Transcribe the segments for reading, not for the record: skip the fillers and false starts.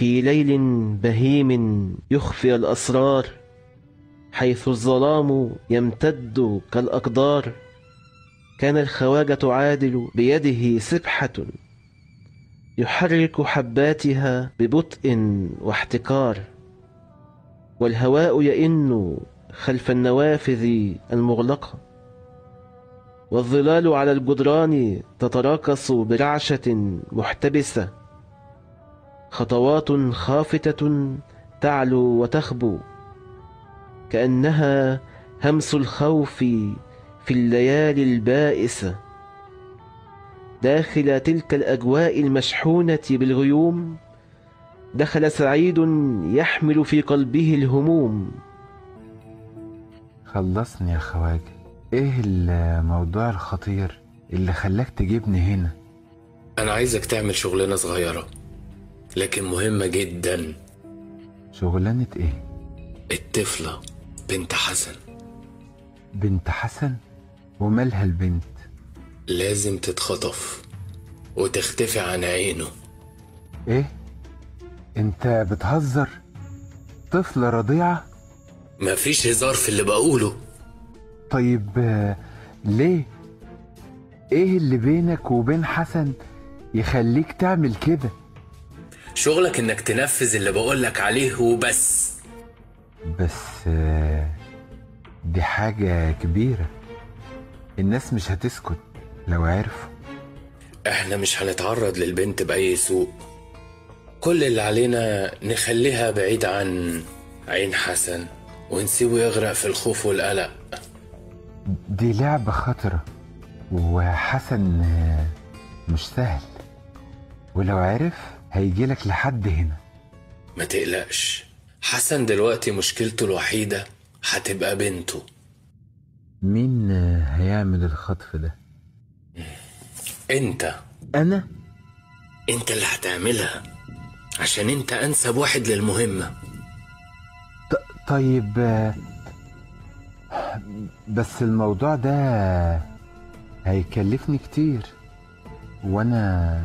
في ليل بهيم يخفي الأسرار، حيث الظلام يمتد كالأقدار، كان الخواجة عادل بيده سبحة يحرك حباتها ببطء واحتكار، والهواء يئن خلف النوافذ المغلقة، والظلال على الجدران تتراقص برعشة محتبسة، خطوات خافتة تعلو وتخبو كأنها همس الخوف في الليالي البائسة. داخل تلك الأجواء المشحونة بالغيوم دخل سعيد يحمل في قلبه الهموم. خلصني يا خواجة، ايه الموضوع الخطير اللي خلاك تجيبني هنا؟ أنا عايزك تعمل شغلانة صغيرة لكن مهمة جدا. شغلانة ايه؟ الطفلة بنت حسن. بنت حسن؟ ومالها البنت؟ لازم تتخطف وتختفي عن عينه. ايه؟ انت بتهزر؟ طفلة رضيعة؟ مفيش هزار في اللي بقوله. طيب ليه؟ ايه اللي بينك وبين حسن يخليك تعمل كده؟ شغلك انك تنفذ اللي بقولك عليه وبس. بس دي حاجة كبيرة، الناس مش هتسكت لو عرفوا. احنا مش هنتعرض للبنت بأي سوء، كل اللي علينا نخليها بعيد عن عين حسن ونسيبه يغرق في الخوف والقلق. دي لعبة خطرة، وحسن مش سهل، ولو عرف هيجيلك لحد هنا. ما تقلقش، حسن دلوقتي مشكلته الوحيدة هتبقى بنته. مين هيعمل الخطف ده؟ انت. انا؟ انت اللي هتعملها عشان انت انسب واحد للمهمة. طيب بس الموضوع ده هيكلفني كتير، وانا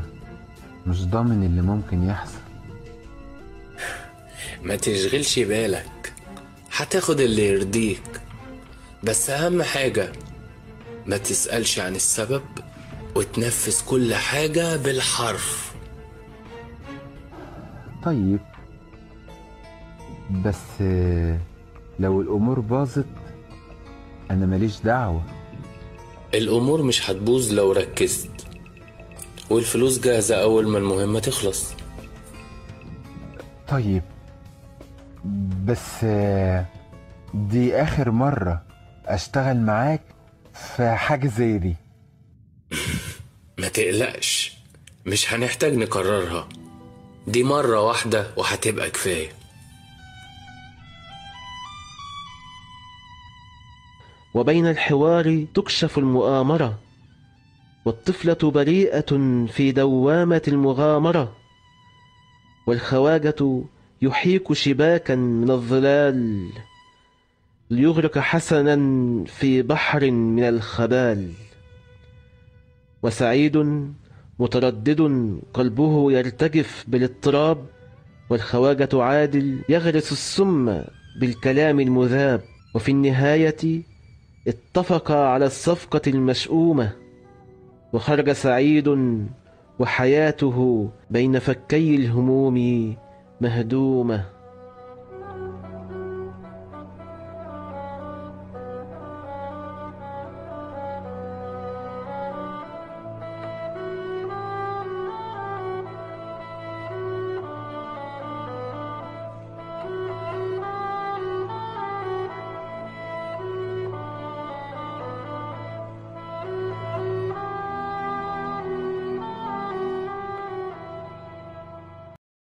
مش ضامن اللي ممكن يحصل. ما تشغلش بالك، هتاخد اللي يرضيك، بس اهم حاجة ما تسألش عن السبب وتنفذ كل حاجة بالحرف. طيب بس لو الامور باظت انا ماليش دعوة. الامور مش هتبوظ لو ركزت، والفلوس جاهزة اول ما المهمة تخلص. طيب بس دي اخر مرة اشتغل معاك في حاجة زي دي. ما تقلقش، مش هنحتاج نكررها، دي مرة واحدة وهتبقى كفاية. وبين الحوار تكشف المؤامرة، والطفلة بريئة في دوامة المغامرة، والخواجة يحيك شباكا من الظلال ليغرق حسنا في بحر من الخبال. وسعيد متردد قلبه يرتجف بالاضطراب، والخواجة عادل يغرس السم بالكلام المذاب. وفي النهاية اتفقا على الصفقة المشؤومة، وخرج سعيد وحياته بين فكي الهموم مهدومة.